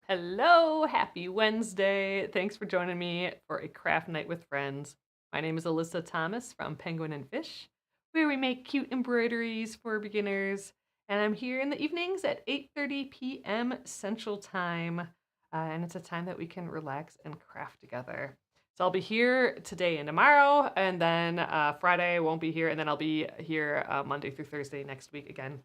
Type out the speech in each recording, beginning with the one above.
Hello, happy Wednesday. Thanks for joining me for a craft night with friends. My name is Alyssa Thomas from Penguin and Fish, where we make cute embroideries for beginners. And I'm here in the evenings at 8:30 p.m. Central Time. And it's a time that we can relax and craft together. So I'll be here today and tomorrow, and then Friday I won't be here, and then I'll be here Monday through Thursday next week again.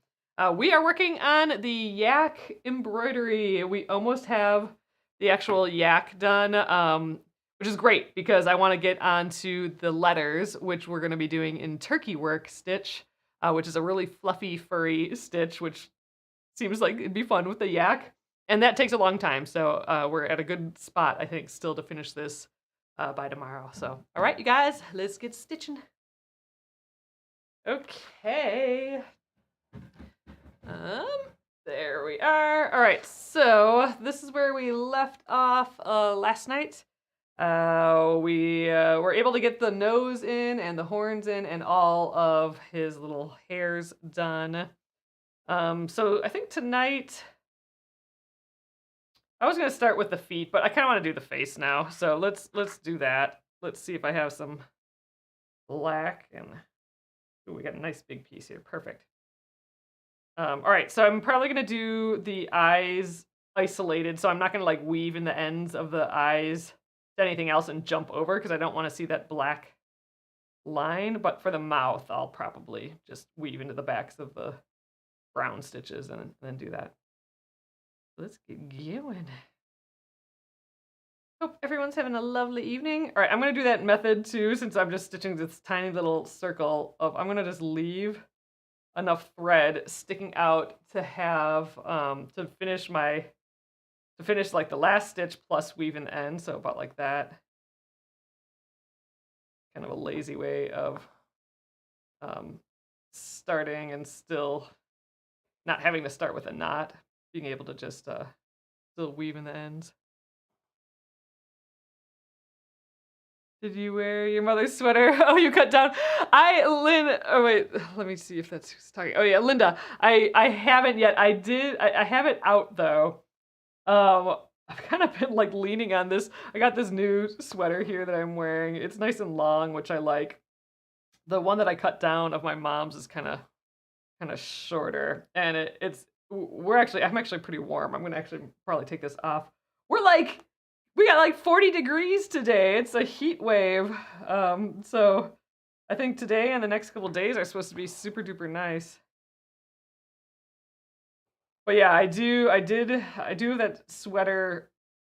We are working on the yak embroidery. We almost have the actual yak done, which is great because I want to get onto the letters, which we're going to be doing in turkey work stitch, which is a really fluffy, furry stitch, which seems like it'd be fun with the yak. And that takes a long time, so we're at a good spot, I think, still to finish this by tomorrow. So, all right, you guys, let's get stitching. Okay. Um, there we are. All right, so this is where we left off last night. We were able to get the nose in and the horns in and all of his little hairs done. So I think tonight I was gonna start with the feet, but I kind of want to do the face now. So let's do that. Let's see if I have some black and ooh, we got a nice big piece here. Perfect. All right, so I'm probably gonna do the eyes isolated, so I'm not gonna like weave in the ends of the eyes to anything else and jump over because I don't want to see that black line. But for the mouth, I'll probably just weave into the backs of the brown stitches and then do that. Let's get going. Hope everyone's having a lovely evening. All right, I'm gonna do that method too since I'm just stitching this tiny little circle of. I'm gonna just leave enough thread sticking out to have to finish like the last stitch plus weave in the end, so about like that. Kind of a lazy way of starting and still not having to start with a knot, being able to just still weave in the ends. Did you wear your mother's sweater? Oh, you cut down. Oh wait, let me see if that's who's talking. Oh yeah, Linda. I haven't yet. I have it out though. I've kind of been like leaning on this. I got this new sweater here that I'm wearing. It's nice and long, which I like. The one that I cut down of my mom's is kind of shorter, and I'm actually pretty warm. I'm gonna actually probably take this off. We got like 40 degrees today. It's a heat wave. So I think today and the next couple days are supposed to be super duper nice. But yeah, I do that sweater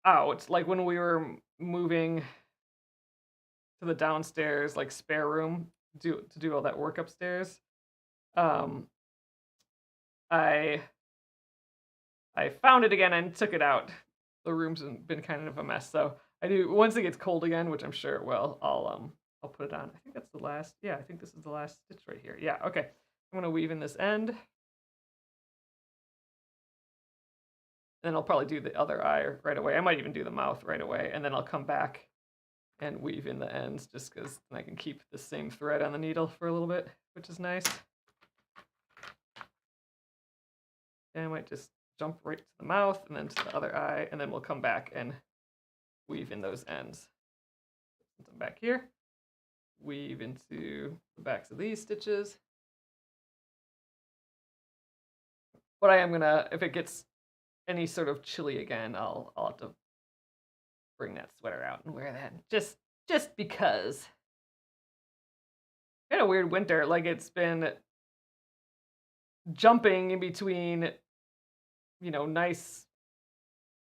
out like when we were moving to the downstairs like spare room to do all that work upstairs. Um I I found it again and took it out. The room's been kind of a mess, so I do once it gets cold again, which I'm sure it will. I'll put it on. I think that's the last. Yeah, I think this is the last stitch right here. Yeah, okay. I'm gonna weave in this end. Then I'll probably do the other eye right away. I might even do the mouth right away, and then I'll come back and weave in the ends just because I can keep the same thread on the needle for a little bit, which is nice. And I might just jump right to the mouth and then to the other eye, and then we'll come back and weave in those ends. Since I'm back here, weave into the backs of these stitches. But I am gonna, if it gets any sort of chilly again, I'll have to bring that sweater out and wear that just because. Kind of weird winter, like it's been jumping in between, nice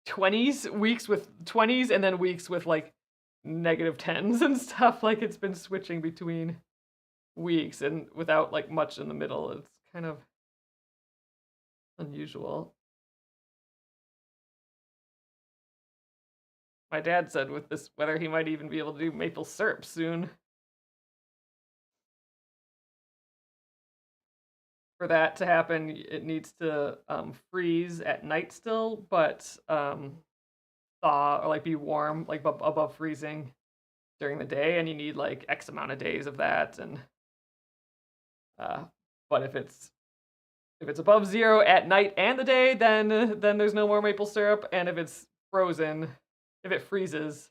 20s weeks with 20s and then weeks with like negative 10s and stuff. Like it's been switching between weeks and without like much in the middle. It's kind of unusual. My dad said with this weather he might even be able to do maple syrup soon. For that to happen, it needs to freeze at night still, but thaw or like be warm, like above freezing during the day, and you need like X amount of days of that. And but if it's above zero at night and the day, then there's no more maple syrup, and if it's frozen, if it freezes,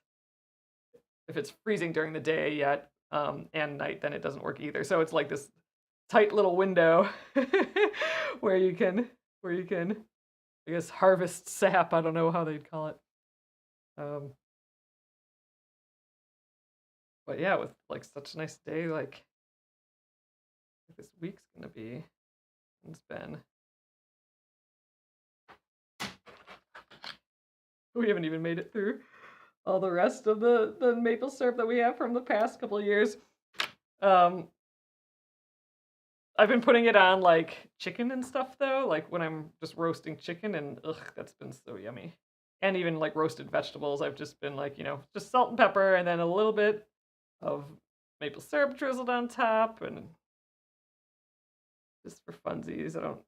if it's freezing during the day yet and night, then it doesn't work either. So it's like this tight little window where you can I guess harvest sap. I don't know how they'd call it. But yeah, with like such a nice day, like this week's gonna be, it's been. We haven't even made it through all the rest of the maple syrup that we have from the past couple of years. I've been putting it on like chicken and stuff though, like when I'm just roasting chicken, and that's been so yummy. And even like roasted vegetables, I've just been like, just salt and pepper and then a little bit of maple syrup drizzled on top, and just for funsies. I don't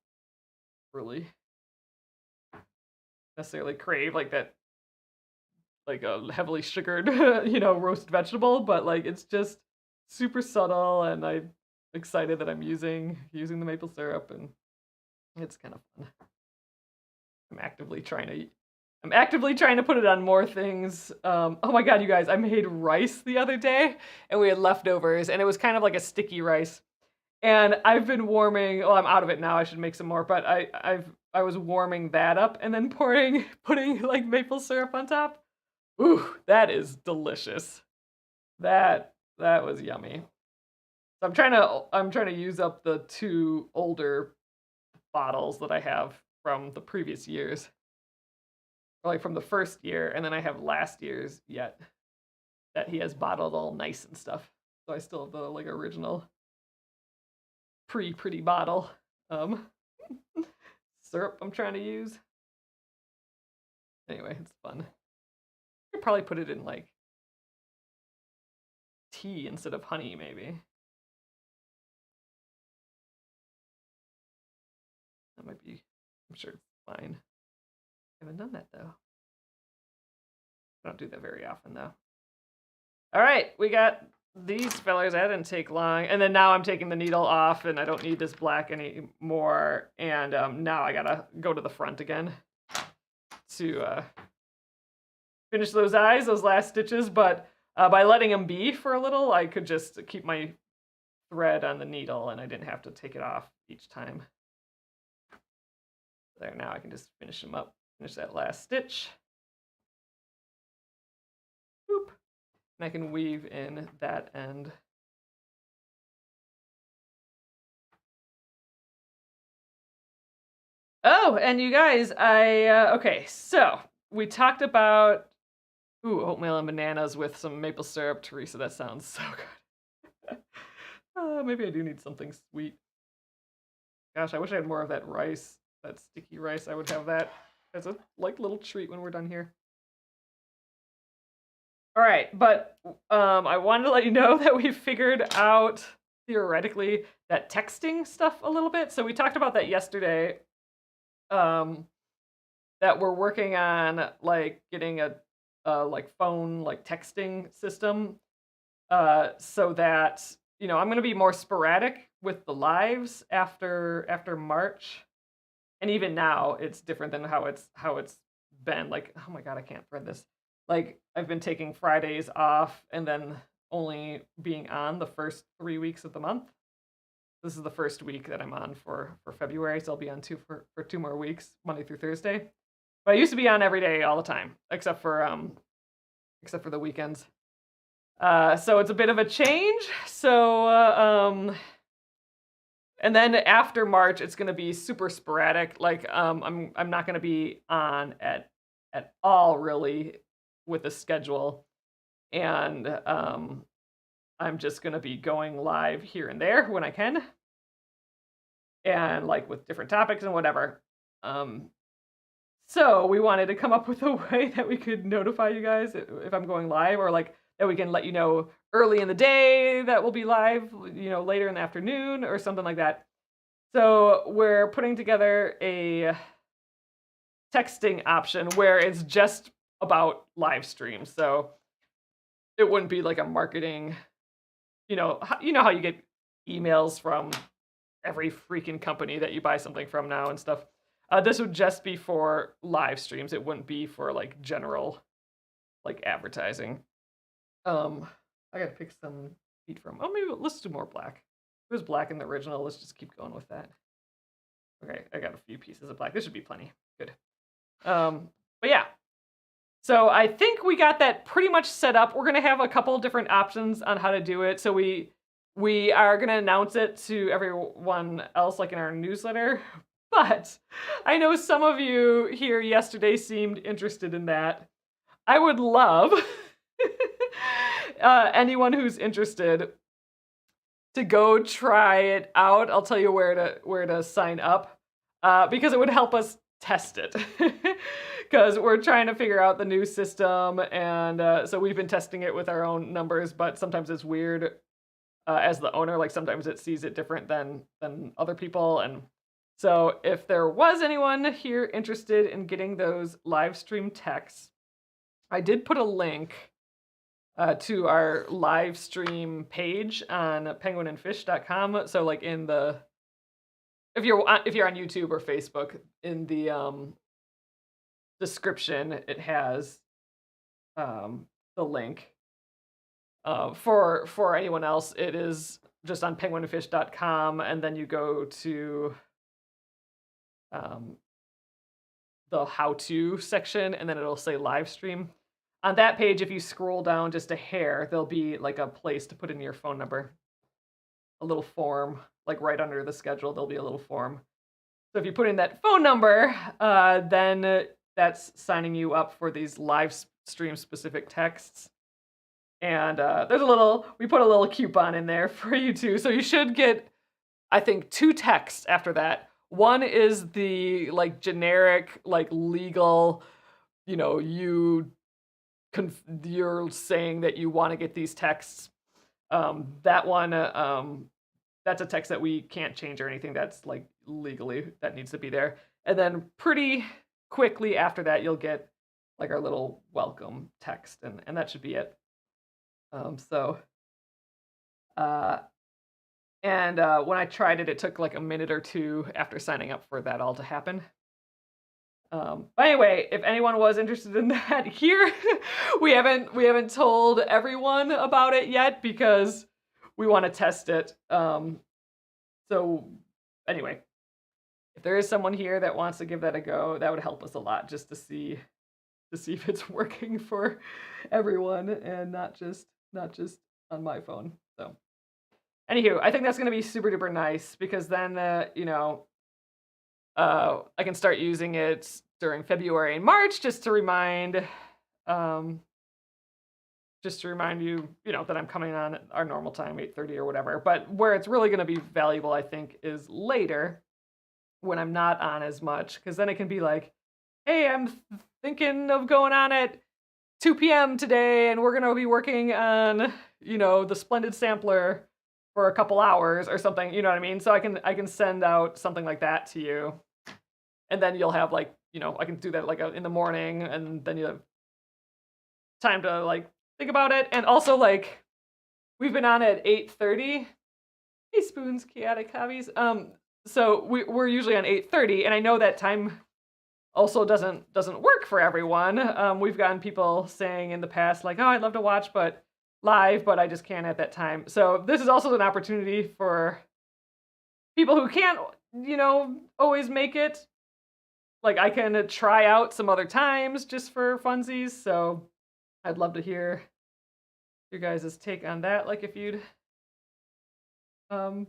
really necessarily crave like that, like a heavily sugared, roasted vegetable, but like it's just super subtle, and I'm excited that I'm using the maple syrup, and it's kind of fun. I'm actively trying to put it on more things. Oh my god, you guys, I made rice the other day, and we had leftovers, and it was kind of like a sticky rice. And I've been warming. Oh, I'm out of it now. I should make some more. But I was warming that up and then putting like maple syrup on top. Ooh, that is delicious. That was yummy. So I'm trying to use up the 2 older bottles that I have from the previous years, or like from the first year, and then I have last year's yet that he has bottled all nice and stuff. So I still have the like original pretty bottle syrup I'm trying to use. Anyway, it's fun. I could probably put it in like tea instead of honey, maybe. That might be, I'm sure it's fine. I haven't done that though. I don't do that very often though. All right, we got these fellers. That didn't take long. And then now I'm taking the needle off, and I don't need this black anymore. And now I gotta go to the front again to finish those eyes, those last stitches. But by letting them be for a little, I could just keep my thread on the needle, and I didn't have to take it off each time. There, now I can just finish them up, finish that last stitch. Boop. And I can weave in that end. Oh, and you guys, okay, so we talked about oatmeal and bananas with some maple syrup. Teresa, that sounds so good. Maybe I do need something sweet. Gosh, I wish I had more of that rice, that sticky rice. I would have that as a like little treat when we're done here. All right, but I wanted to let you know that we figured out theoretically that texting stuff a little bit. So we talked about that yesterday. That we're working on like getting a like phone like texting system, so that I'm gonna be more sporadic with the lives after March, and even now it's different than how it's been. Like, oh my god, I can't thread this. Like, I've been taking Fridays off and then only being on the first 3 weeks of the month. This is the first week that I'm on for February, so I'll be on for 2 more weeks, Monday through Thursday. But I used to be on every day all the time, except for the weekends. So it's a bit of a change. So and then after March, it's going to be super sporadic. Like I'm not going to be on at all really with a schedule, and I'm just going to be going live here and there when I can, and like with different topics and whatever. So we wanted to come up with a way that we could notify you guys if I'm going live, or like that we can let you know early in the day that we'll be live, later in the afternoon or something like that. So we're putting together a texting option where it's just about live streams. So it wouldn't be like a marketing, you know how you get emails from every freaking company that you buy something from now and stuff. This would just be for live streams. It wouldn't be for like general like advertising. I gotta pick some feet from. Oh, maybe let's do more black. It was black in the original. Let's just keep going with that. Okay, I got a few pieces of black. This should be plenty. Good. But yeah. So I think we got that pretty much set up. We're gonna have a couple different options on how to do it. So we are gonna announce it to everyone else like in our newsletter. But I know some of you here yesterday seemed interested in that. I would love anyone who's interested to go try it out. I'll tell you where to sign up because it would help us test it. Because we're trying to figure out the new system, and so we've been testing it with our own numbers, but sometimes it's weird as the owner. Like sometimes it sees it different than other people, and so if there was anyone here interested in getting those live stream texts, I did put a link to our live stream page on penguinandfish.com. So like in the if you're on YouTube or Facebook, in the description it has the link. For anyone else, it is just on penguinandfish.com, and then you go to the how-to section, and then it'll say live stream. On that page, if you scroll down just a hair, there'll be like a place to put in your phone number, a little form, like right under the schedule, there'll be a little form. So if you put in that phone number, then that's signing you up for these live stream specific texts. And we put a little coupon in there for you too. So you should get, I think, 2 texts after that. One is the like generic, like legal, you're saying that you want to get these texts. That one, that's a text that we can't change or anything. That's like legally that needs to be there. And then pretty quickly after that, you'll get like our little welcome text, and that should be it. When I tried it, it took like a minute or 2 after signing up for that all to happen. But anyway, if anyone was interested in that here, we haven't told everyone about it yet because we want to test it. So anyway, if there is someone here that wants to give that a go, that would help us a lot just to see if it's working for everyone and not just on my phone. So anywho, I think that's going to be super duper nice because then I can start using it during February and March just to remind you, that I'm coming on at our normal time, 8:30 or whatever. But where it's really going to be valuable, I think, is later when I'm not on as much, because then it can be like, hey, I'm thinking of going on at 2 p.m. today, and we're going to be working on, the Splendid Sampler for a couple hours or something, you know what I mean? So I can send out something like that to you. And then you'll have like, I can do that like in the morning, and then you have time to like think about it. And also like we've been on at 8:30. Hey Spoons, Chaotic Hobbies. So we're usually on 8:30, and I know that time also doesn't work for everyone. We've gotten people saying in the past like, oh, I'd love to watch live, but I just can't at that time. So this is also an opportunity for people who can't, always make it. Like I can try out some other times just for funsies. So I'd love to hear your guys' take on that. Like if you'd want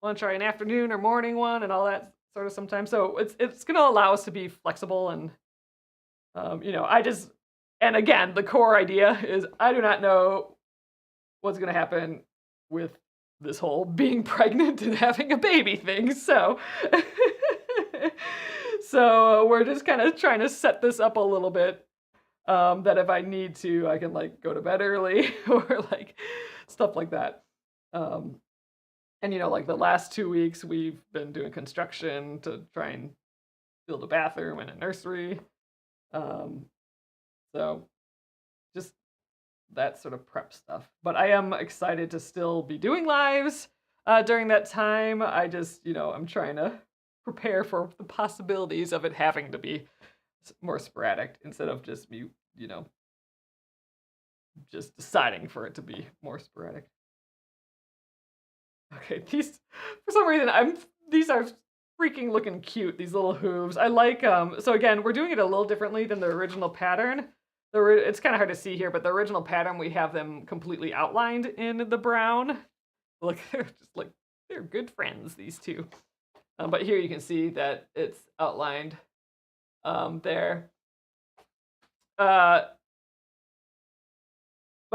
to try an afternoon or morning one and all that sort of sometimes. So it's going to allow us to be flexible and, and again, the core idea is I do not know what's going to happen with this whole being pregnant and having a baby thing. So, so we're just kind of trying to set this up a little bit, that if I need to, I can like go to bed early or like stuff like that. And like the last 2 weeks we've been doing construction to try and build a bathroom and a nursery. So just that sort of prep stuff. But I am excited to still be doing lives during that time. I just, I'm trying to prepare for the possibilities of it having to be more sporadic instead of just me, just deciding for it to be more sporadic. Okay, these for some reason these are freaking looking cute. These little hooves. I like So again, we're doing it a little differently than the original pattern. It's kind of hard to see here, but the original pattern we have them completely outlined in the brown. Look, they're good friends, these two. But here you can see that it's outlined there. But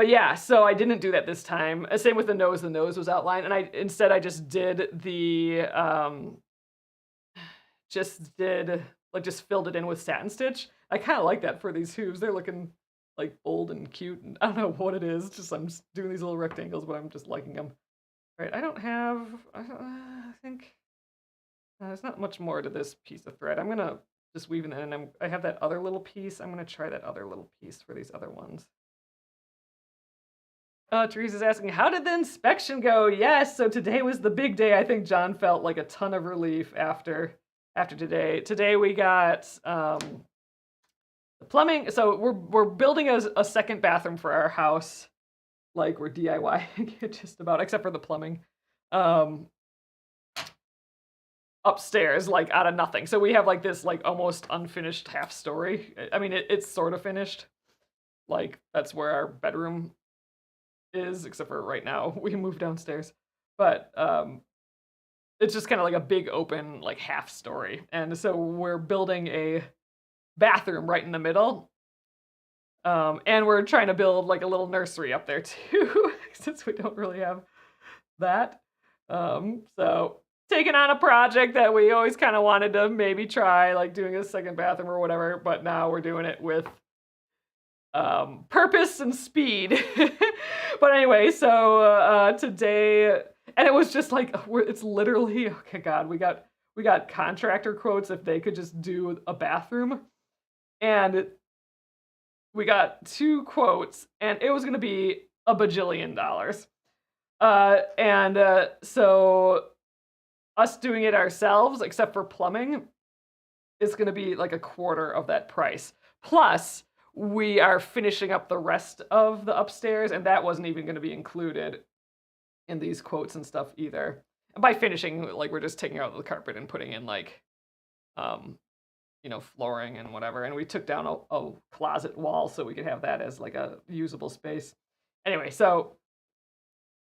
yeah, so I didn't do that this time. Same with the nose. The nose was outlined, and instead I just did the just filled it in with satin stitch. I kind of like that for these hooves. They're looking like bold and cute, and I don't know what it is. I'm just doing these little rectangles, but I'm just liking them. All right, I think there's not much more to this piece of thread. I'm gonna just weave it in, and I have that other little piece. I'm gonna try that other little piece for these other ones. Teresa's asking, how did the inspection go? Yes, so today was the big day. I think John felt like a ton of relief after today. Today we got the plumbing. So we're building a second bathroom for our house. Like we're DIYing it just about, except for the plumbing. Upstairs, like out of nothing. So we have like this like almost unfinished half story. I mean, it's sort of finished. Like that's where our bedroom is, except for right now we moved downstairs. But it's just kind of like a big open like half story. And so we're building a bathroom right in the middle. And we're trying to build like a little nursery up there too, since we don't really have that. So taking on a project that we always kind of wanted to maybe try, like doing a second bathroom or whatever, but now we're doing it with purpose and speed. But anyway, so today, and it was just like, it's literally, okay, God, we got contractor quotes if they could just do a bathroom, and we got 2 quotes, and it was going to be $1 bajillion. So us doing it ourselves, except for plumbing, is going to be like a quarter of that price. Plus, we are finishing up the rest of the upstairs, and that wasn't even going to be included in these quotes and stuff either. And by finishing, like we're just taking out the carpet and putting in like, flooring and whatever. And we took down a closet wall so we could have that as like a usable space. Anyway, so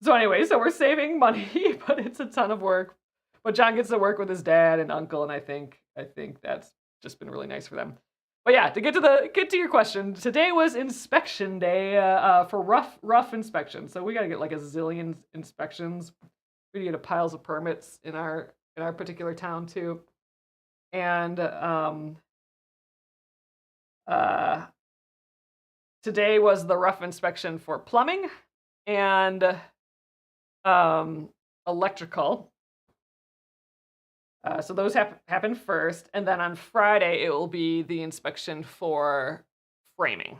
we're saving money, but it's a ton of work. But John gets to work with his dad and uncle, and I think that's just been really nice for them. But yeah, to get to your question, today was inspection day for rough inspection. So we got to get like a zillion inspections. We get piles of permits in our particular town too. And today was the rough inspection for plumbing and electrical. So those happen first, and then on Friday it will be the inspection for framing.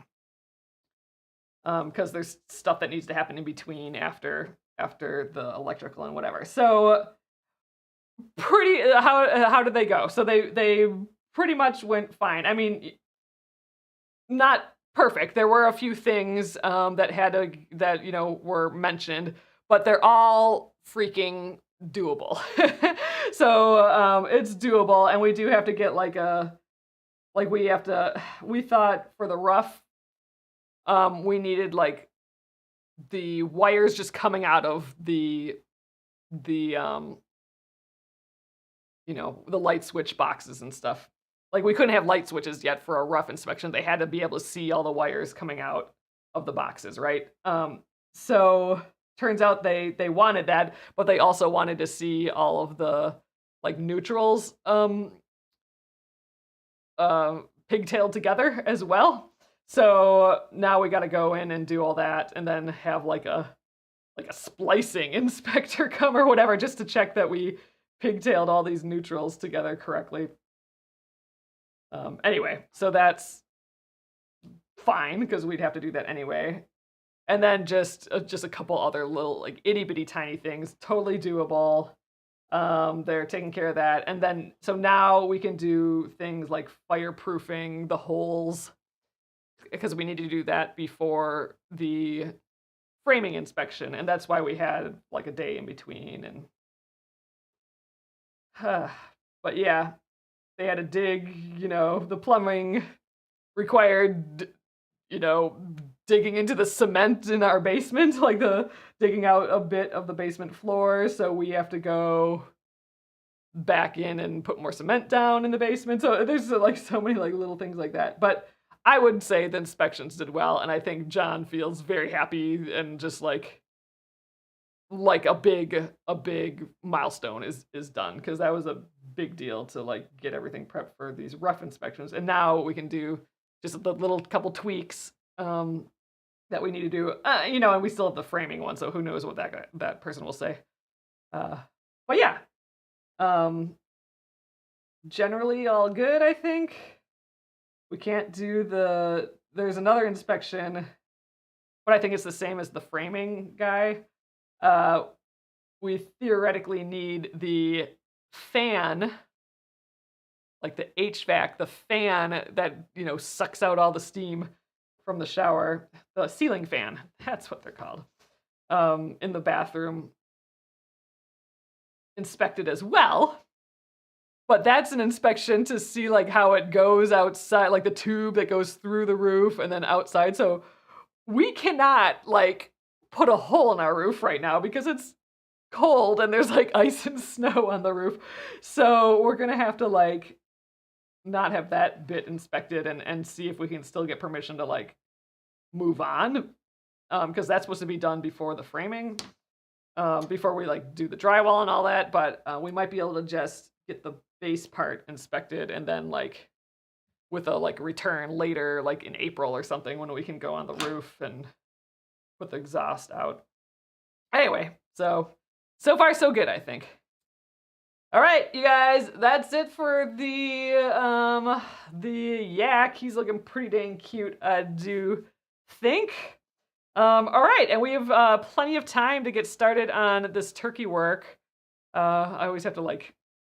Because there's stuff that needs to happen in between after the electrical and whatever. So how did they go? So they pretty much went fine. I mean, not perfect. There were a few things that were mentioned, but they're all freaking doable. So it's doable, and we do have to get we thought for the rough we needed like the wires just coming out of the light switch boxes and stuff. Like we couldn't have light switches yet for a rough inspection. They had to be able to see all the wires coming out of the boxes, right? So turns out they wanted that, but they also wanted to see all of the like neutrals pigtailed together as well. So now we got to go in and do all that, and then have like a splicing inspector come or whatever, just to check that we pigtailed all these neutrals together correctly. Anyway, so that's fine because we'd have to do that anyway. And then just a couple other little like itty bitty tiny things, totally doable. They're taking care of that. And then, so now we can do things like fireproofing the holes because we need to do that before the framing inspection. And that's why we had like a day in between. And, but yeah, they had to dig, the plumbing required, digging into the cement in our basement, like digging out a bit of the basement floor. So we have to go back in and put more cement down in the basement. So there's like so many like little things like that. But I would say the inspections did well, and I think John feels very happy and just like a big milestone is done, because that was a big deal to like get everything prepped for these rough inspections. And now we can do just the little couple tweaks that we need to do, and we still have the framing one, so who knows what that person will say. But yeah, generally all good, I think. We can't do there's another inspection, but I think it's the same as the framing guy. We theoretically need the fan, like the HVAC, the fan that, sucks out all the steam from the shower, the ceiling fan, that's what they're called, in the bathroom, inspected as well. But that's an inspection to see like how it goes outside, like the tube that goes through the roof and then outside. So we cannot like put a hole in our roof right now because it's cold and there's like ice and snow on the roof. So we're gonna have to like not have that bit inspected and see if we can still get permission to like move on, because that's supposed to be done before the framing, before we like do the drywall and all that. But we might be able to just get the base part inspected and then like with a like return later, like in April or something, when we can go on the roof and put the exhaust out. Anyway, so far so good, I think. All right, you guys, that's it for the yak. He's looking pretty dang cute, I do think. All right, and we have plenty of time to get started on this turkey work. I always have to like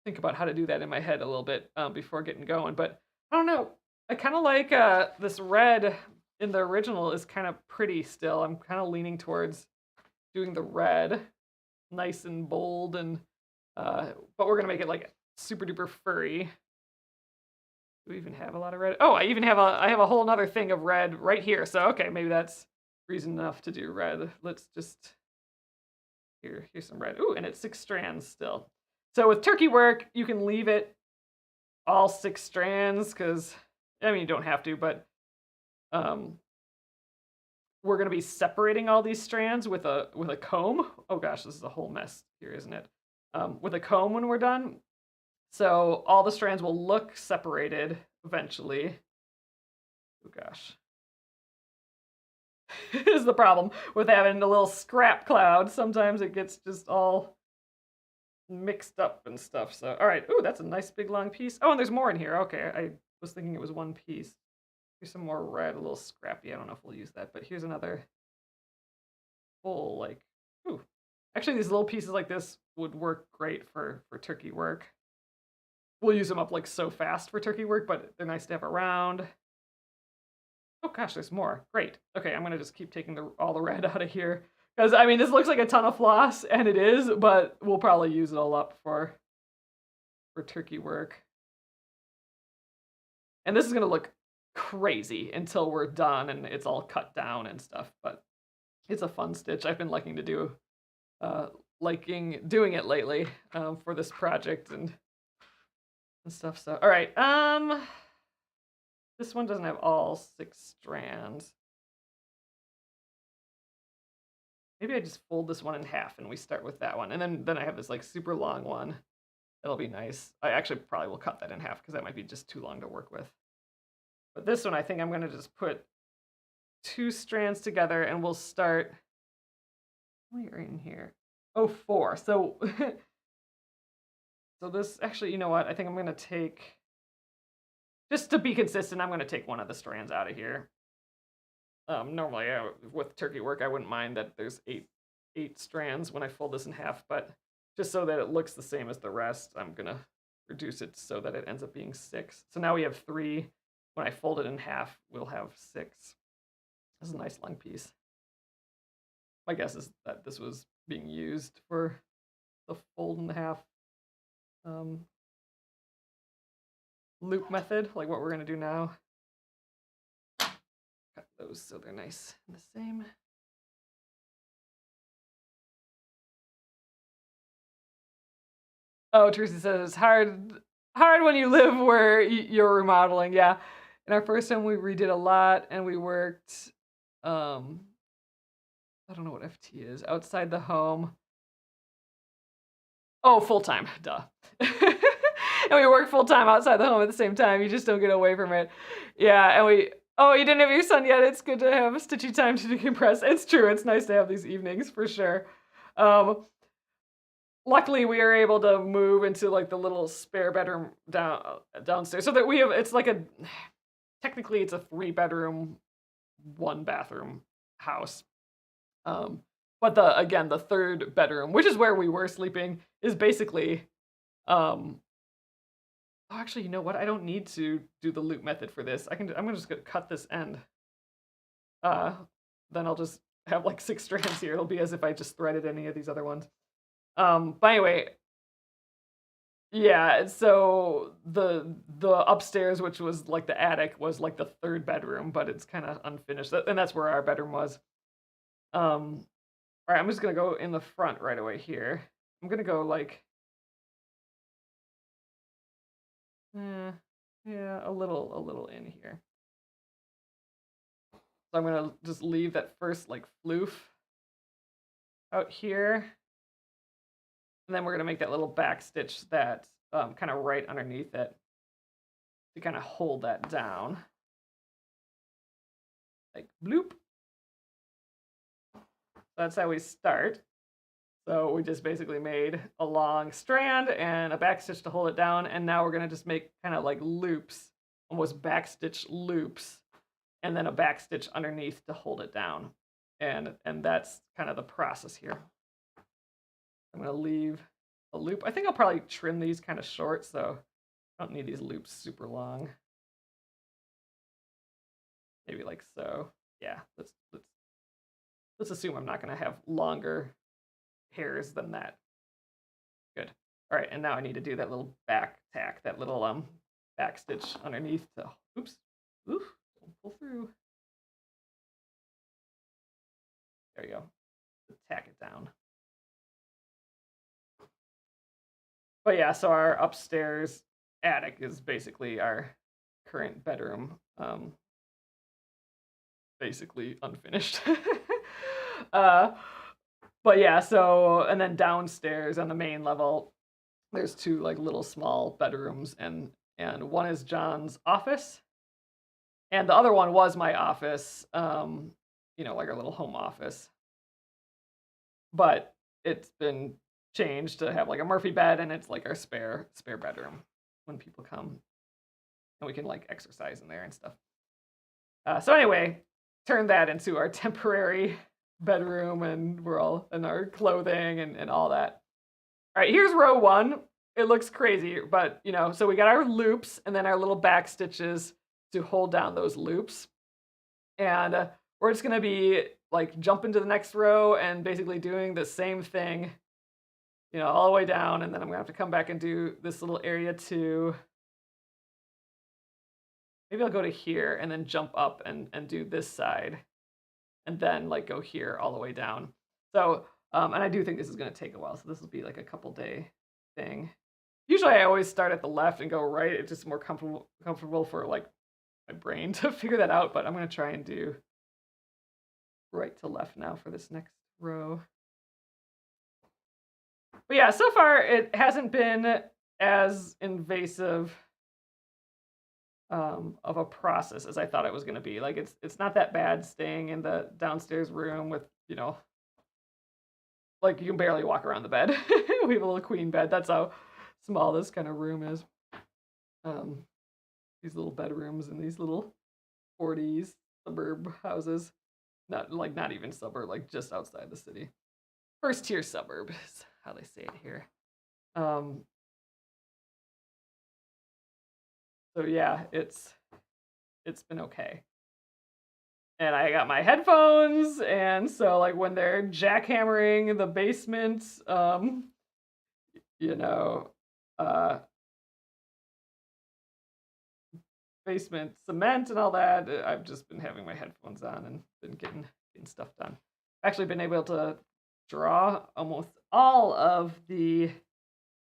think about how to do that in my head a little bit before getting going, but I don't know. I kind of like this red in the original is kind of pretty still. I'm kind of leaning towards doing the red, nice and bold, and but we're gonna make it like super duper furry. Do we even have a lot of red? Oh, I have a whole nother thing of red right here. So okay, maybe that's reason enough to do red. Let's just here's some red. Ooh, and it's 6 strands still. So with turkey work, you can leave it all 6 strands because, I mean, you don't have to, but we're going to be separating all these strands with a comb. Oh gosh, this is a whole mess here, isn't it? With a comb when we're done. So all the strands will look separated eventually. Oh gosh. Is the problem with having a little scrap cloud. Sometimes it gets just all mixed up and stuff. So, all right. Ooh, that's a nice big long piece. Oh, and there's more in here. Okay, I was thinking it was one piece. Here's some more red, a little scrappy. I don't know if we'll use that, but here's another full, like, ooh. Actually, these little pieces like this would work great for turkey work. We'll use them up like so fast for turkey work, but they're nice to have around. Oh gosh, there's more. Great. Okay, I'm gonna just keep taking all the red out of here. Because, I mean, this looks like a ton of floss, and it is, but we'll probably use it all up for turkey work. And this is gonna look crazy until we're done and it's all cut down and stuff, but it's a fun stitch. I've been liking to do, doing it lately for this project and stuff. So, all right. This one doesn't have all 6 strands. Maybe I just fold this one in half and we start with that one. And then I have this like super long one. That'll be nice. I actually probably will cut that in half because that might be just too long to work with. But this one, I think I'm going to just put 2 strands together and we'll start. Where in here? Oh, 4. So, so this actually, you know what? I think I'm going to take, just to be consistent, I'm going to take one of the strands out of here. Normally, with turkey work, I wouldn't mind that there's 8 strands when I fold this in half, but just so that it looks the same as the rest, I'm gonna reduce it so that it ends up being 6. So now we have 3. When I fold it in half, we'll have 6. This is a nice long piece. My guess is that this was being used for the fold in half loop method, like what we're gonna do now. Cut those so they're nice and the same. Oh, Teresa says it's hard when you live where you're remodeling. Yeah, in our first time we redid a lot and we worked. I don't know what FT is, outside the home. Oh, full time, duh. And we work full time outside the home at the same time. You just don't get away from it. Yeah, and we. Oh, you didn't have your son yet. It's good to have stitchy time to decompress. It's true. It's nice to have these evenings for sure. Luckily, we are able to move into like the little spare bedroom downstairs, so that we have. It's like technically it's a 3-bedroom, 1-bathroom house. But the 3rd bedroom, which is where we were sleeping, is basically. Oh, actually, you know what? I don't need to do the loop method for this. I'm gonna just cut this end. Then I'll just have like 6 strands here. It'll be as if I just threaded any of these other ones. But anyway, yeah, so the upstairs, which was like the attic, was like the 3rd bedroom, but it's kind of unfinished, and that's where our bedroom was. All right, I'm just gonna go in the front right away here. I'm gonna go like, yeah, a little in here. So I'm gonna just leave that first like floof out here. And then we're gonna make that little back stitch that kind of right underneath it to kind of hold that down. Like bloop. That's how we start. So we just basically made a long strand and a back stitch to hold it down. And now we're gonna just make kind of like loops, almost back stitch loops, and then a back stitch underneath to hold it down. And that's kind of the process here. I'm gonna leave a loop. I think I'll probably trim these kind of short, so I don't need these loops super long. Maybe like so. Yeah, let's assume I'm not gonna have longer hairs than that. Good. All right, and now I need to do that little back tack, that little back stitch underneath to, oops, oof, pull through. There you go. Tack it down. But yeah, so our upstairs attic is basically our current bedroom, basically unfinished. But yeah, so, and then downstairs on the main level, there's 2 like little small bedrooms, and one is John's office, and the other one was my office, like our little home office. But it's been changed to have like a Murphy bed, and it's like our spare bedroom when people come, and we can like exercise in there and stuff. So anyway, turn that into our temporary bedroom, and we're all in our clothing and all that. All right, here's row 1. It looks crazy, but so we got our loops and then our little back stitches to hold down those loops. And we're just gonna be like jumping to the next row and basically doing the same thing, all the way down. And then I'm gonna have to come back and do this little area too. Maybe I'll go to here and then jump up and do this side, and then like go here all the way down. So, and I do think this is gonna take a while, so this will be like a couple day thing. Usually I always start at the left and go right. It's just more comfortable for like my brain to figure that out, but I'm gonna try and do right to left now for this next row. But yeah, so far it hasn't been as invasive of a process as I thought it was going to be. Like it's not that bad staying in the downstairs room with, like you can barely walk around the bed. We have a little queen bed. That's how small this kind of room is. These little bedrooms in these little 40s suburb houses. Not even suburb, like just outside the city. First tier suburbs. how they say it here. So yeah, it's been okay. And I got my headphones, and so like when they're jackhammering the basement, you know, uh, basement cement and all that, I've just been having my headphones on and been getting stuff done. I've actually been able to draw almost all of the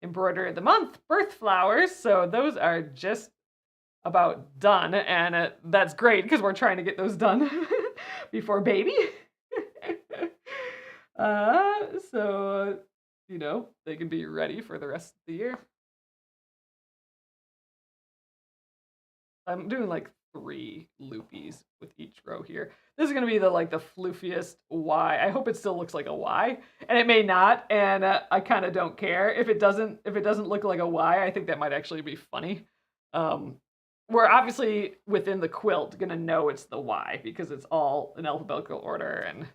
embroidery of the month birth flowers, so those are just about done, and that's great because we're trying to get those done before baby. So they can be ready for the rest of the year. I'm doing like 3 loopies with each row here. This is gonna be the floofiest Y. I hope it still looks like a Y, and it may not. And I kind of don't care if it doesn't. If it doesn't look like a Y, I think that might actually be funny. We're obviously within the quilt gonna know it's the Y because it's all in alphabetical order, and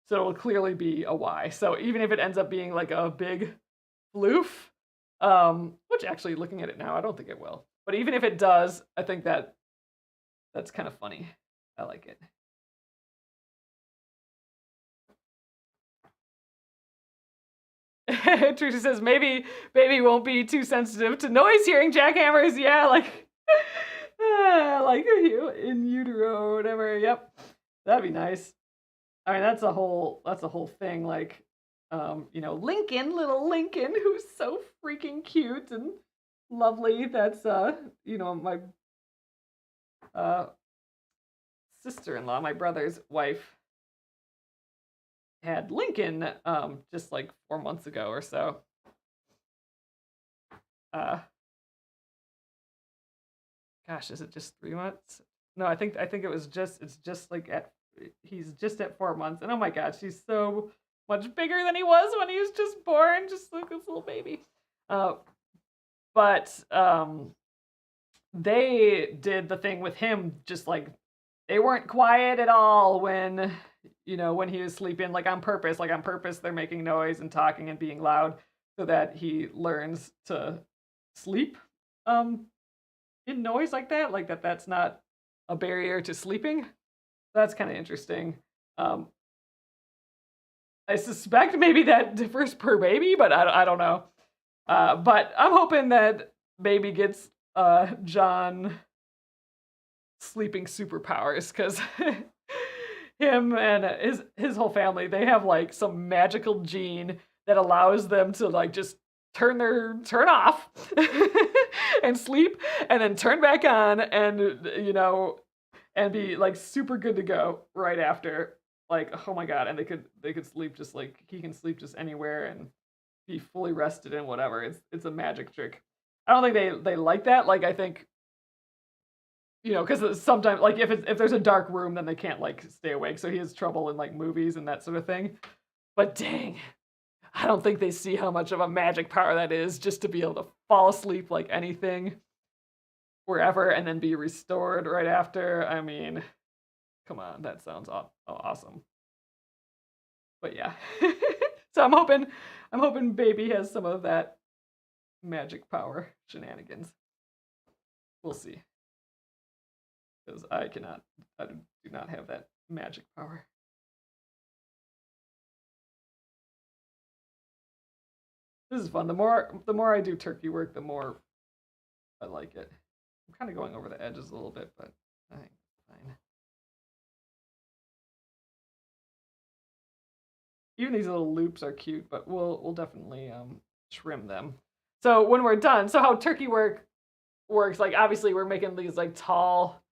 so it'll clearly be a Y. So even if it ends up being like a big floof, which actually looking at it now, I don't think it will. But even if it does, I think that's kind of funny. I like it. Trisha says maybe baby won't be too sensitive to noise hearing jackhammers. Yeah, like like you in utero or whatever. Yep, that'd be nice. I mean, that's a whole thing. Like, little Lincoln, who's so freaking cute and lovely. That's my sister-in-law, my brother's wife, had Lincoln just like 4 months ago or so. Gosh, is it just 3 months? No, I think it was it's just like he's just at 4 months, and oh my gosh, he's so much bigger than he was when he was just born, just like this little baby. But they did the thing with him, just like they weren't quiet at all when when he was sleeping, like on purpose. They're making noise and talking and being loud so that he learns to sleep in noise like that, that's not a barrier to sleeping. That's kind of interesting. I suspect maybe that differs per baby, but I don't know. But I'm hoping that baby gets John sleeping superpowers, because him and his whole family, they have like some magical gene that allows them to like just turn off and sleep and then turn back on, and and be like super good to go right after. Like, oh my god, and they could sleep just like he can sleep just anywhere and be fully rested and whatever. It's a magic trick. I don't think they like that. Like, I think because sometimes, like, if there's a dark room, then they can't like stay awake, so he has trouble in like movies and that sort of thing. But dang, I don't think they see how much of a magic power that is, just to be able to fall asleep like anything wherever and then be restored right after. I mean, come on, that sounds awesome. But yeah. So I'm hoping baby has some of that magic power shenanigans. We'll see. Because I do not have that magic power. This is fun. The more I do turkey work, the more I like it. I'm kind of going over the edges a little bit, but I think it's fine. Even these little loops are cute, but we'll definitely trim them. So when we're done, so how turkey works, like obviously we're making these like tall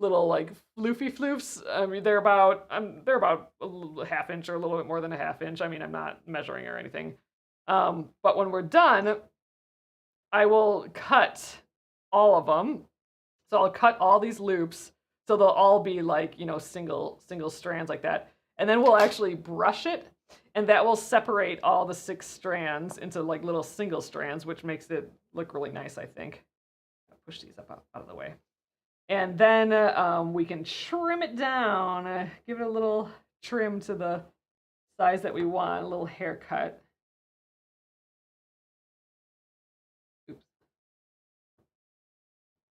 little like floofy floofs. I mean, they're about a half inch or a little bit more than a half inch. I mean, I'm not measuring or anything. But when we're done, I will cut all of them. So I'll cut all these loops so they'll all be like, single strands like that. And then we'll actually brush it, and that will separate all the 6 strands into like little single strands, which makes it look really nice, I think. I'll push these up out of the way. And then we can trim it down, give it a little trim to the size that we want, a little haircut.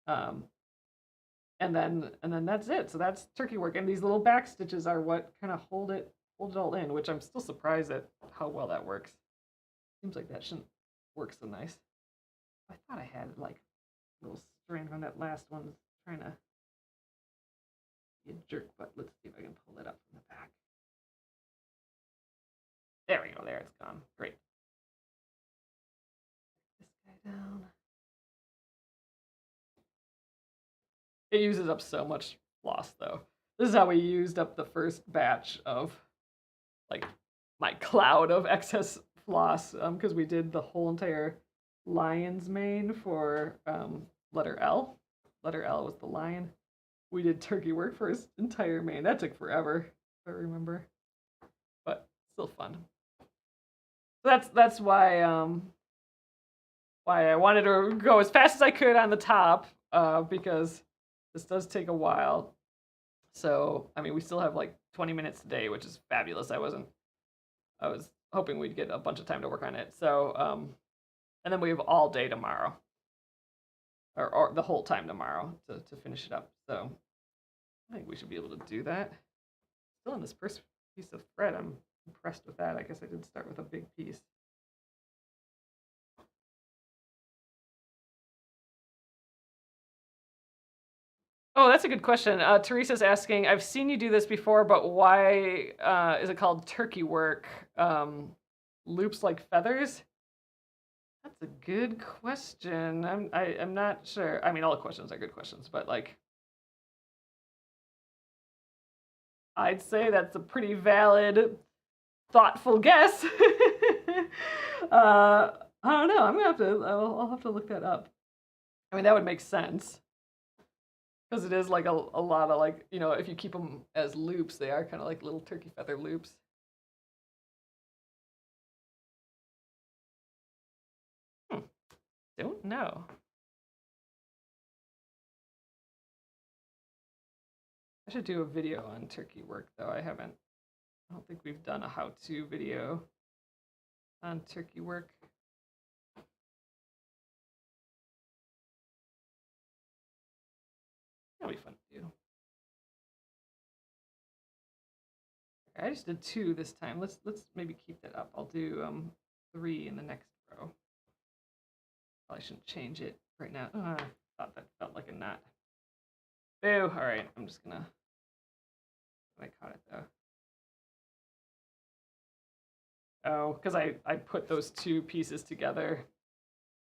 Um, and then that's it. So that's turkey work. And these little back stitches are what kind of hold it all in, which I'm still surprised at how well that works. Seems like that shouldn't work so nice. I thought I had like a little strand on that last one, trying to be a jerk, but let's see if I can pull it up from the back. There we go. There, it's gone. Great. This guy down. It uses up so much floss, though. This is how we used up the first batch of, like, my cloud of excess floss, because we did the whole entire lion's mane for letter L. Letter L was the lion. We did turkey work for his entire mane. That took forever, if I remember, but still fun. So that's why I wanted to go as fast as I could on the top, because this does take a while. So, I mean, we still have like 20 minutes today, which is fabulous. I was hoping we'd get a bunch of time to work on it. So, and then we have all day tomorrow, or the whole time tomorrow to finish it up. So, I think we should be able to do that. Still in this first piece of thread, I'm impressed with that. I guess I did start with a big piece. Oh, that's a good question. Teresa's asking, I've seen you do this before, but why is it called turkey work? Loops like feathers? That's a good question. I'm not sure. I mean, all the questions are good questions, but like, I'd say that's a pretty valid, thoughtful guess. I don't know. I'll have to look that up. I mean, that would make sense. Because it is like a lot of like, if you keep them as loops, they are kind of like little turkey feather loops. Don't know. I should do a video on turkey work, though. I don't think we've done a how-to video on turkey work. That'll be fun to do. I just did 2 this time. Let's maybe keep that up. I'll do 3 in the next row. Probably shouldn't change it right now. Oh, I thought that felt like a knot. Boo! All right, I'm just gonna. I caught it though. Oh, because I put those 2 pieces together,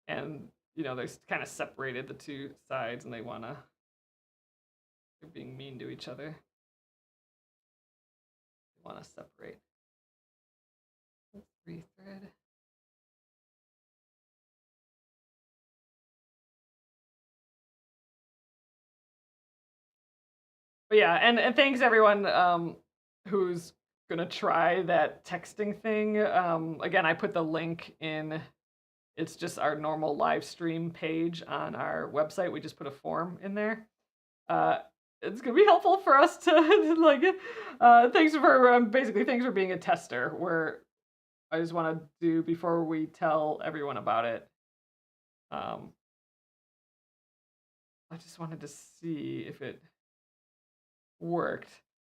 and they're kind of separated, the 2 sides, and they're being mean to each other. They want to separate. Let's rethread. But yeah, and thanks everyone who's gonna try that texting thing. Again, I put the link in. It's just our normal live stream page on our website. We just put a form in there. It's gonna be helpful for us to like. Thanks for being a tester. Where I just want to do before we tell everyone about it. I just wanted to see if it worked.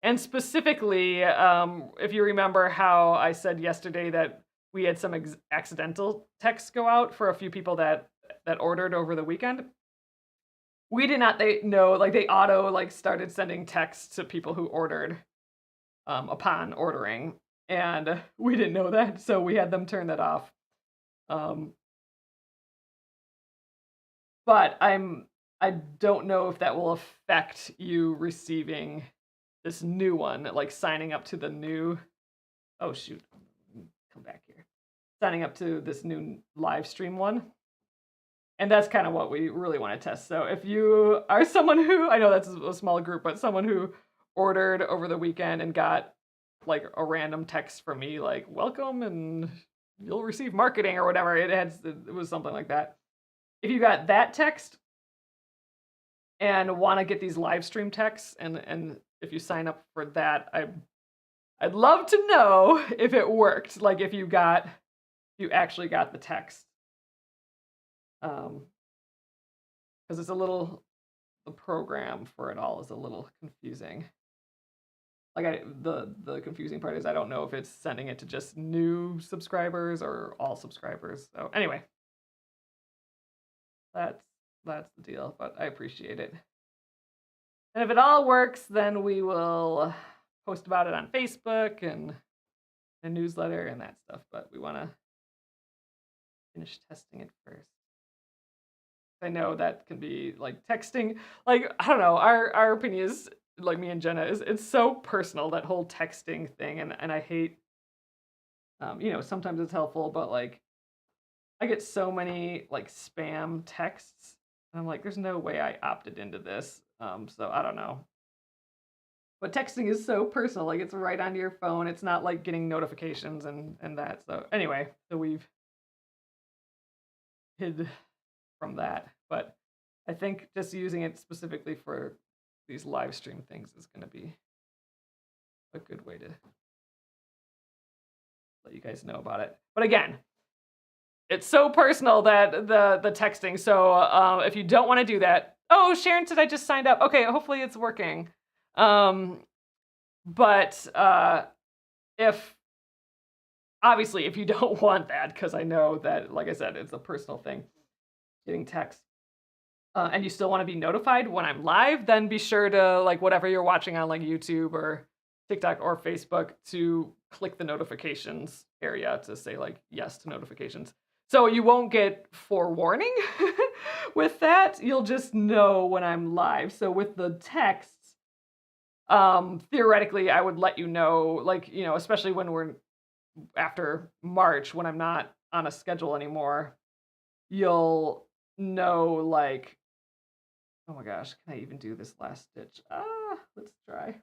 And specifically, if you remember how I said yesterday that we had some accidental texts go out for a few people that ordered over the weekend. We did not know, like they auto like started sending texts to people who ordered upon ordering, and we didn't know that, so we had them turn that off. But I don't know if that will affect you receiving this new one, like signing up to the new. Oh shoot, come back here. Signing up to this new live stream one. And that's kind of what we really want to test. So if you are someone who, I know that's a small group, but someone who ordered over the weekend and got like a random text from me, like welcome and you'll receive marketing or whatever. It was something like that. If you got that text and want to get these live stream texts, and if you sign up for that, I'd love to know if it worked. Like if you actually got the text. Because because it's a little, the program for it all is a little confusing. Like the confusing part is I don't know if it's sending it to just new subscribers or all subscribers. So anyway, that's that's the deal, but I appreciate it. And if it all works, then we will post about it on Facebook and a newsletter and that stuff, but we want to finish testing it first. I know that can be like texting, like I don't know, our opinion is like me and Jenna is it's so personal, that whole texting thing, and I hate sometimes it's helpful, but like I get so many like spam texts and I'm like there's no way I opted into this. So I don't know. But texting is so personal, like it's right on your phone. It's not like getting notifications and that. So anyway, so we've hid from that. But I think just using it specifically for these live stream things is going to be a good way to let you guys know about it. But again, it's so personal that the texting. So if you don't want to do that, oh, Sharon said I just signed up. Okay, hopefully it's working. But if obviously if you don't want that, because I know that, like I said, it's a personal thing, getting text, and you still want to be notified when I'm live, then be sure to, like, whatever you're watching on like YouTube or TikTok or Facebook, to click the notifications area to say like yes to notifications. So you won't get forewarning with that. You'll just know when I'm live. So with the texts, theoretically I would let you know, like, especially when we're after March, when I'm not on a schedule anymore, you'll know like, oh my gosh, can I even do this last stitch? Let's try.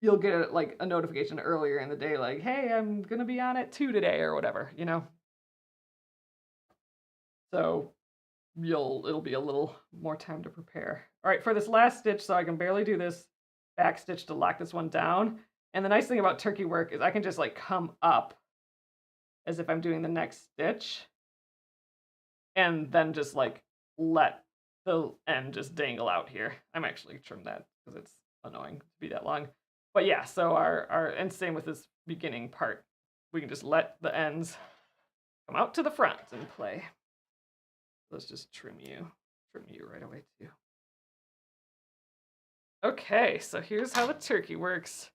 You'll get like a notification earlier in the day, like, hey, I'm gonna be on at 2 today or whatever, So it'll be a little more time to prepare. All right, for this last stitch, so I can barely do this back stitch to lock this one down. And the nice thing about turkey work is I can just like come up as if I'm doing the next stitch, and then just like let the end just dangle out here. I'm actually trimmed that because it's annoying to be that long. But yeah, so our and same with this beginning part. We can just let the ends come out to the front and play. Let's just trim you right away too. Okay, so here's how the turkey works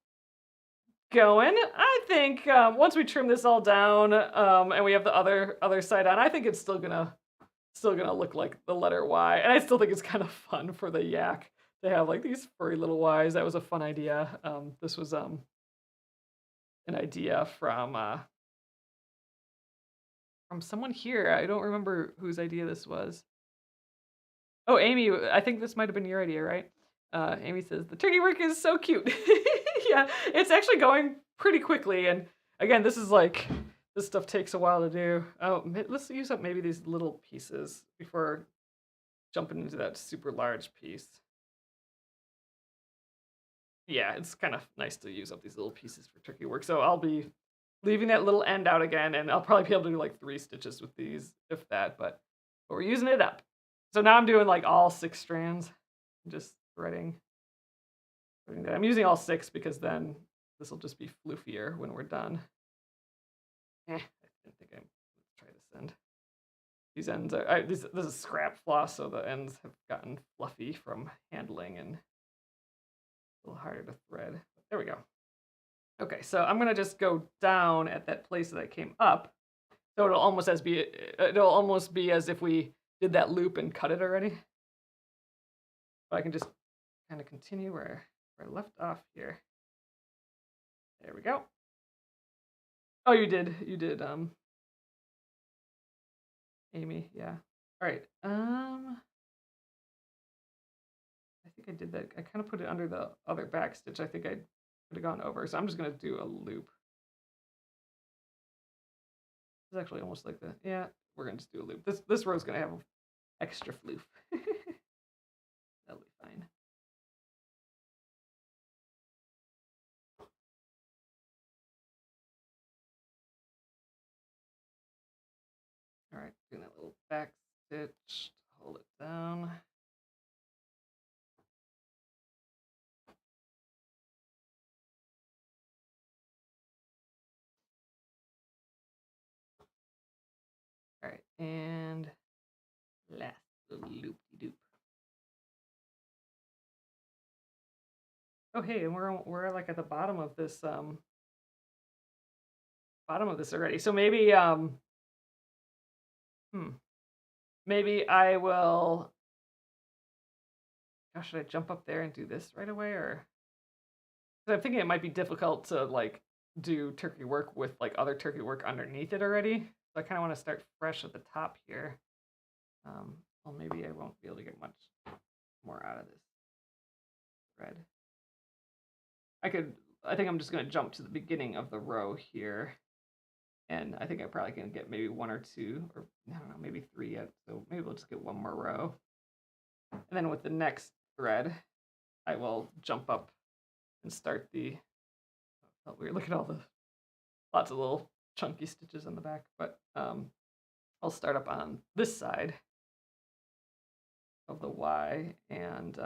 going. I think once we trim this all down, and we have the other side on, I think it's still gonna look like the letter Y, and I still think it's kind of fun for the yak to have like these furry little Ys. That was a fun idea. This was an idea from someone here. I don't remember whose idea this was. Oh, Amy, I think this might have been your idea, right? Amy says the turkey work is so cute. Yeah, it's actually going pretty quickly, and again, this stuff takes a while to do. Oh, let's use up maybe these little pieces before jumping into that super large piece. Yeah, it's kind of nice to use up these little pieces for turkey work. So I'll be leaving that little end out again, and I'll probably be able to do like 3 stitches with these, if that, but we're using it up. So now I'm doing like all 6 strands, just threading that. I'm using all 6 because then this will just be floofier when we're done. I didn't think let's try this end. These ends are, this is scrap floss, so the ends have gotten fluffy from handling and a little harder to thread. There we go. Okay, so I'm gonna just go down at that place that I came up. So it'll almost be as if we did that loop and cut it already. But I can just kind of continue where I left off here. There we go. Oh, you did, Amy, yeah. All right, I think I did that. I kind of put it under the other back stitch. I think I could have gone over, so I'm just gonna do a loop. It's actually almost like the, yeah, we're gonna just do a loop. This row's gonna have extra floof. That'll be fine. All right, doing that little back stitch to pull it down. All right, and last little loop-de-doop. Oh, hey, and we're like at the bottom of this already. So maybe maybe I will. Gosh, should I jump up there and do this right away, or? Because I'm thinking it might be difficult to like do turkey work with like other turkey work underneath it already. So I kind of want to start fresh at the top here. Well, maybe I won't be able to get much more out of this thread. I think I'm just going to jump to the beginning of the row here. And I think I probably can get maybe one or two, or I don't know, maybe three yet. So maybe we'll just get one more row. And then with the next thread, I will jump up and start the, oh, weird, look at all the, lots of little chunky stitches on the back. But I'll start up on this side of the Y and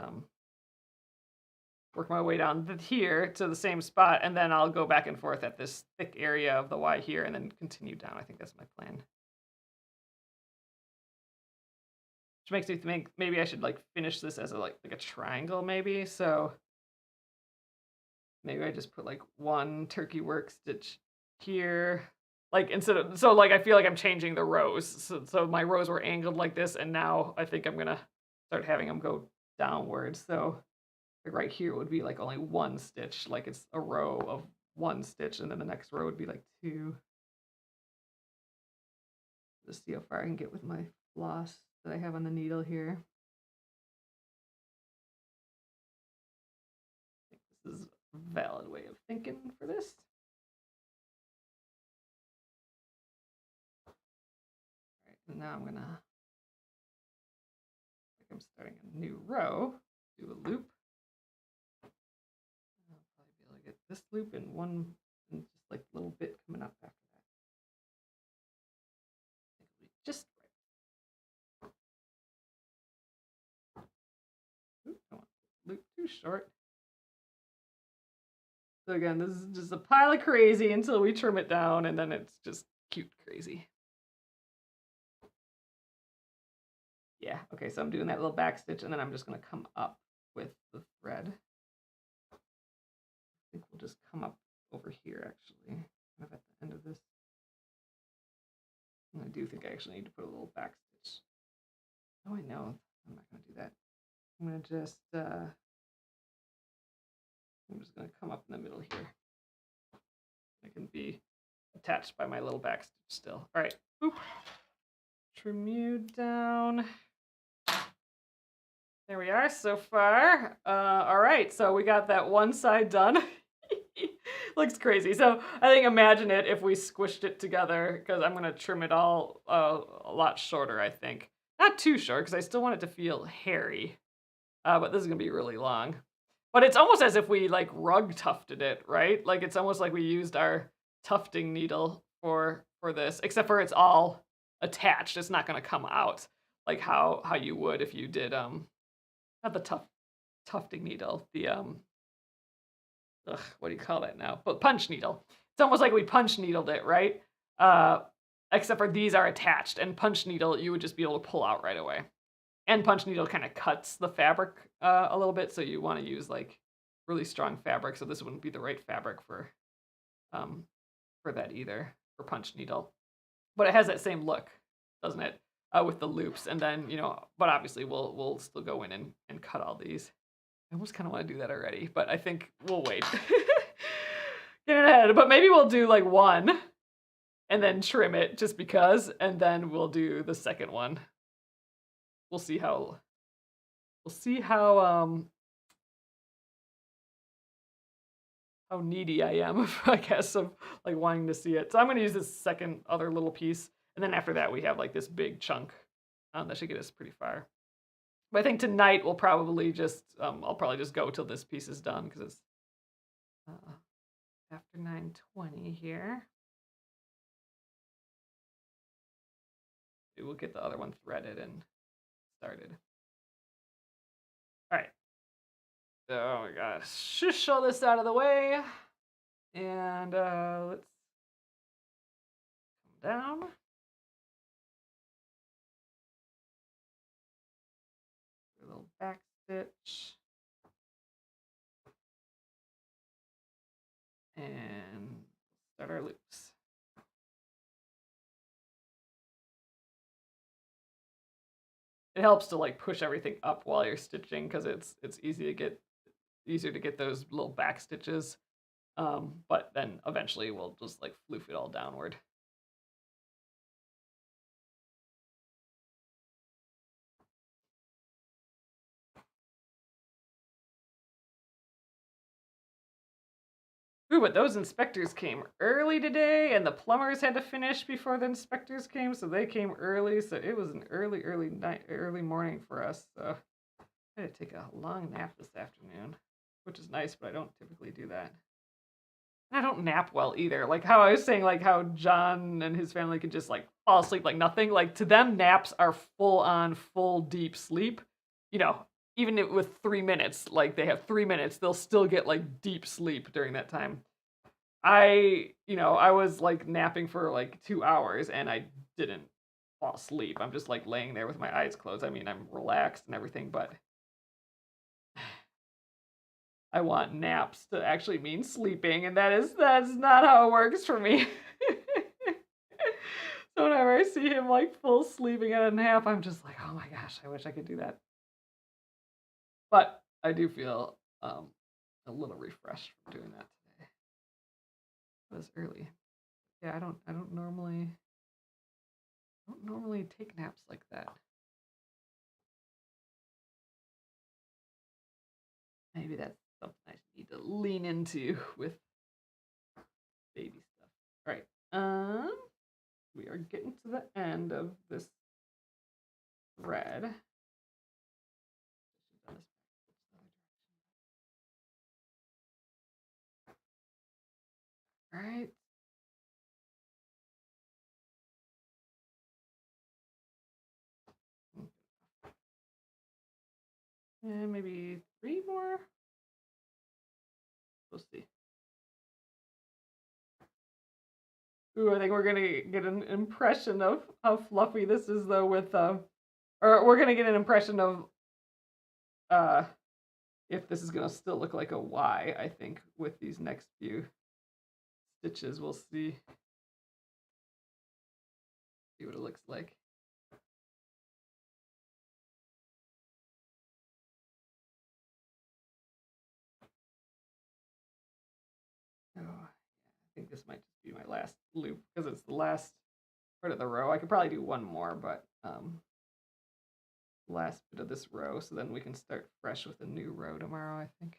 work my way down here to the same spot, and then I'll go back and forth at this thick area of the Y here and then continue down. I think that's my plan. Which makes me think maybe I should like finish this as a like a triangle maybe. So maybe I just put like one turkey work stitch here. Like instead of, so like I feel like I'm changing the rows. So my rows were angled like this, and now I think I'm gonna start having them go downwards. So like right here would be like only one stitch, like it's a row of one stitch, and then the next row would be like two. Just see how far I can get with my floss that I have on the needle here. I think this is a valid way of thinking for this. All right, and now I'm gonna, like I'm starting a new row, do a loop. I'll probably be able to get this loop in one, and just like a little bit coming up after that. I think it'll be just right. Oops, I want loop too short. So again, this is just a pile of crazy until we trim it down, and then it's just cute crazy. Yeah, okay, so I'm doing that little back stitch, and then I'm just gonna come up with the thread. I think we'll just come up over here, actually, kind of at the end of this. And I do think I actually need to put a little back stitch. Oh, I know, I'm not gonna do that. I'm gonna just, I'm just gonna come up in the middle here. I can be attached by my little back stitch still. All right, boop. Trim you down. There we are so far. All right, so we got that one side done. Looks crazy. So I think imagine it if we squished it together, because I'm gonna trim it all a lot shorter, I think. Not too short, because I still want it to feel hairy. But this is gonna be really long. But it's almost as if we like rug tufted it, right? Like it's almost like we used our tufting needle for this, except for it's all attached. It's not gonna come out like how you would if you did not the tufting needle, the what do you call that now? But punch needle. It's almost like we punch needled it, right? Except for these are attached, and punch needle you would just be able to pull out right away. And punch needle kind of cuts the fabric a little bit, so you want to use like really strong fabric. So this wouldn't be the right fabric for that either, for punch needle. But it has that same look, doesn't it? With the loops, and then but obviously we'll still go in and cut all these. I almost kind of want to do that already, but I think we'll wait. Get ahead, but maybe we'll do like one, and then trim it just because, and then we'll do the second one. We'll see how needy I am, I guess, of like wanting to see it. So I'm gonna use this second other little piece, and then after that we have like this big chunk that should get us pretty far. But I think tonight we'll probably just I'll probably just go till this piece is done, because it's after 9:20 here. Maybe we'll get the other one threaded and started. All right. So we gotta shush all this out of the way. And let's come down. A little back stitch. And start our loops. It helps to like push everything up while you're stitching because it's easier to get those little back stitches. But then eventually we'll just like floof it all downward. Ooh, but those inspectors came early today, and the plumbers had to finish before the inspectors came, so they came early. So it was an early morning for us. So I had to take a long nap this afternoon, which is nice, but I don't typically do that. And I don't nap well either. Like how I was saying, like how John and his family could just like fall asleep like nothing. Like to them, naps are full on, full deep sleep. You know, even with 3 minutes, like they have 3 minutes, they'll still get like deep sleep during that time. I was like napping for like 2 hours and I didn't fall asleep. I'm just like laying there with my eyes closed. I mean, I'm relaxed and everything, but I want naps to actually mean sleeping, and that's not how it works for me. So whenever I see him like full sleeping at a nap, I'm just like, oh my gosh, I wish I could do that. But I do feel a little refreshed from doing that today. It was early. Yeah, I don't normally take naps like that. Maybe that's something I need to lean into with baby stuff. All right. We are getting to the end of this thread. All right. And maybe 3 more. We'll see. Ooh, I think we're gonna get an impression of how fluffy this is, though. Or we're gonna get an impression of if this is gonna still look like a Y. I think with these next few stitches, we'll see what it looks like. Oh, I think this might just be my last loop because it's the last part of the row. I could probably do one more, but last bit of this row, so then we can start fresh with a new row tomorrow, I think.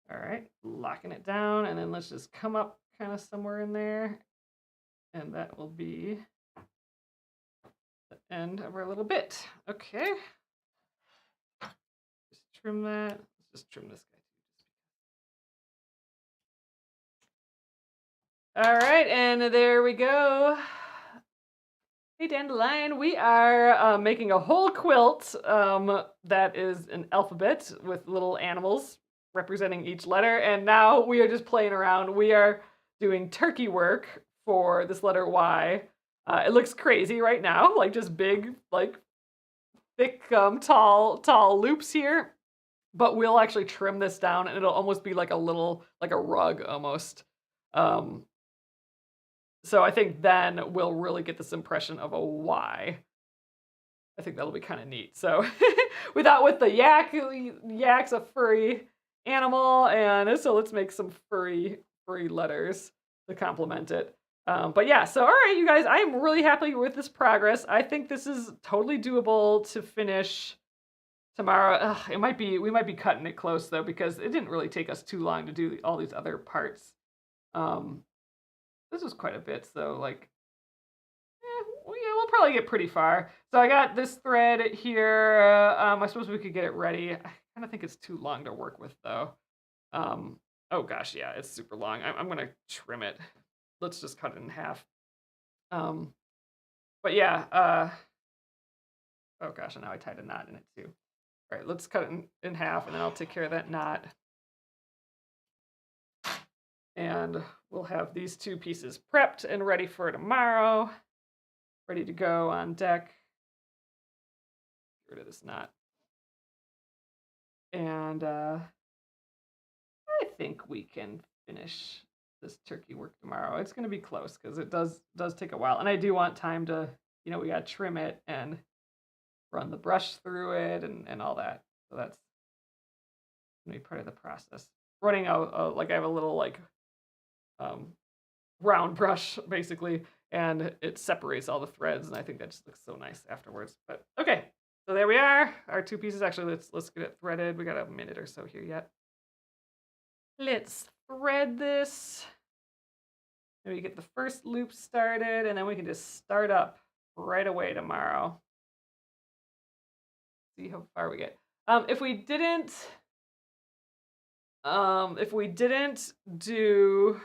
All right, locking it down, and then let's just come up kind of somewhere in there, and that will be the end of our little bit. Okay. Just trim that. Let's just trim this guy too. All right, and there we go. Hey, Dandelion, we are making a whole quilt that is an alphabet with little animals representing each letter, and now we are just playing around. We are doing turkey work for this letter Y. It looks crazy right now, like just big, like thick, tall loops here, but we'll actually trim this down, and it'll almost be like like a rug almost. So I think then we'll really get this impression of a Y. I think that'll be kind of neat. So we thought with the yak's a furry animal, and so let's make some furry letters to complement it. But yeah, so all right, you guys, I am really happy with this progress. I think this is totally doable to finish tomorrow. We might be cutting it close though, because it didn't really take us too long to do all these other parts. This was quite a bit, so like, we'll probably get pretty far. So I got this thread here. I suppose we could get it ready. I kind of think it's too long to work with though. Oh gosh, yeah, it's super long. I'm gonna trim it. let's just cut it in half. But yeah, oh gosh, and now I tied a knot in it too. All right, let's cut it in half, and then I'll take care of that knot. And we'll have these 2 pieces prepped and ready for tomorrow. Ready to go on deck. Get rid of this knot. And I think we can finish this turkey work tomorrow. It's going to be close because it does take a while. And I do want time to, we got to trim it and run the brush through it and all that. So that's going to be part of the process. Running out, like I have a little like round brush basically, and it separates all the threads, and I think that just looks so nice afterwards. But okay, so there we are, our 2 pieces. Actually, let's get it threaded. We got a minute or so here yet. Let's thread this. Maybe get the first loop started, and then we can just start up right away tomorrow. See how far we get. If we didn't do,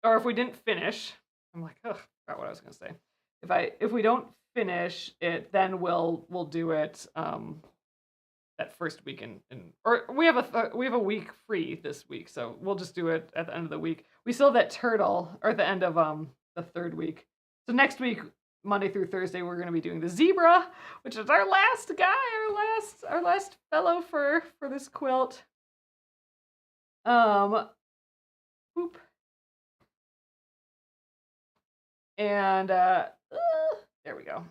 or if we didn't finish, I'm like, oh, I forgot what I was gonna say. If we don't finish it, then we'll do it that first week or we have a week free this week, so we'll just do it at the end of the week. We still have that turtle, or at the end of the 3rd week. So next week, Monday through Thursday, we're going to be doing the zebra, which is our last guy, our last fellow for this quilt. Boop. And there we go.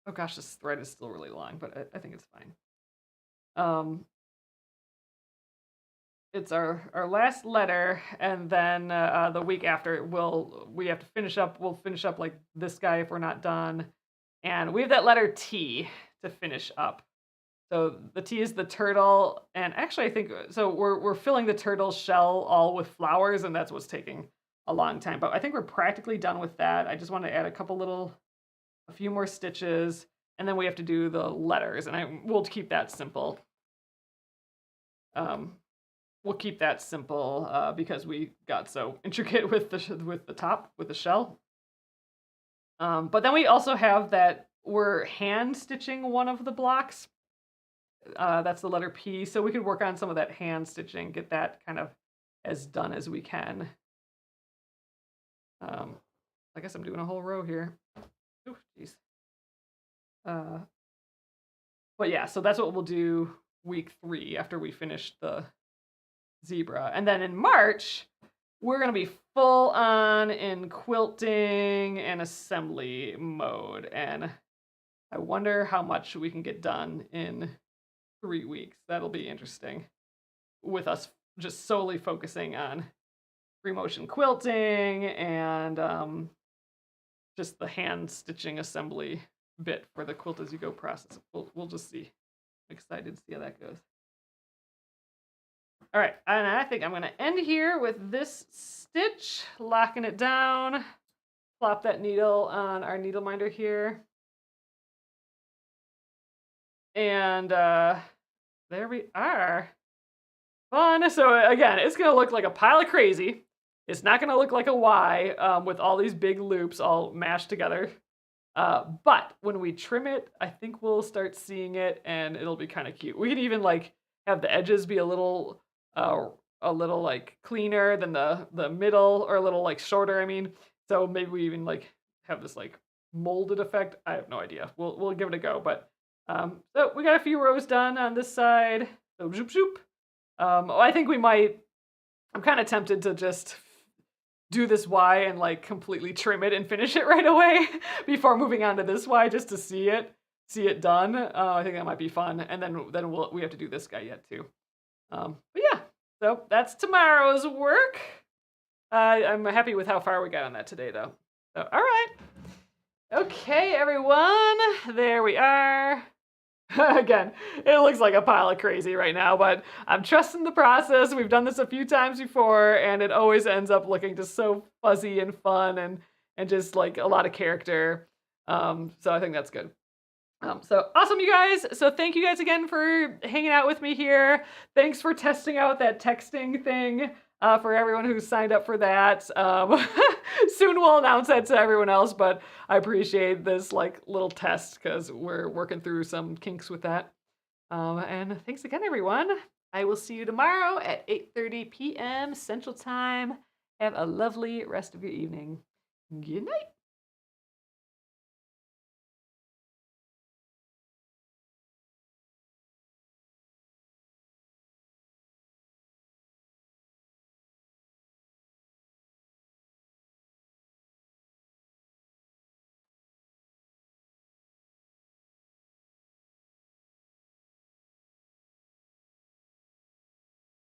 Oh gosh, this thread is still really long, but I think it's fine. It's our last letter, and then the week after we have to finish up. We'll finish up like this guy if we're not done, and we have that letter T to finish up. So the T is the turtle, and actually I think so. We're filling the turtle shell all with flowers, and that's what's taking a long time. But I think we're practically done with that. I just want to add a few more stitches, and then we have to do the letters, and we'll keep that simple. We'll keep that simple because we got so intricate with the top, with the shell. But then we also have that we're hand stitching one of the blocks. That's the letter P, so we could work on some of that hand stitching, get that kind of as done as we can. I guess I'm doing a whole row here. Ooh, jeez. But yeah, so that's what we'll do week 3 after we finish the zebra. And then in March, we're going to be full on in quilting and assembly mode. And I wonder how much we can get done in 3 weeks. That'll be interesting, with us just solely focusing on free motion quilting and just the hand stitching assembly bit for the quilt as you go process. We'll just see. I'm excited to see how that goes. All right, and I think I'm going to end here with this stitch, locking it down. Plop that needle on our needle minder here. And there we are. Fun. So again, it's going to look like a pile of crazy. It's not going to look like a Y with all these big loops all mashed together. But when we trim it, I think we'll start seeing it, and it'll be kind of cute. We could even like have the edges be a little like cleaner than the middle, or a little like shorter. I mean, so maybe we even like have this like molded effect. I have no idea. We'll give it a go. But so we got a few rows done on this side. So zoop zoop. I think we might. I'm kind of tempted to just do this Y and like completely trim it and finish it right away before moving on to this Y, just to see it done. I think that might be fun. And then we have to do this guy yet too. But yeah, so that's tomorrow's work. I'm happy with how far we got on that today though. So, all right. Okay, everyone, there we are. Again, it looks like a pile of crazy right now, but I'm trusting the process. We've done this a few times before, and it always ends up looking just so fuzzy and fun and just like a lot of character. So I think that's good. So awesome, you guys. So thank you guys again for hanging out with me here. Thanks for testing out that texting thing. for everyone who signed up for that. Soon we'll announce that to everyone else, but I appreciate this like little test because we're working through some kinks with that. And thanks again, everyone. I will see you tomorrow at 8:30 p.m. Central Time. Have a lovely rest of your evening. Good night.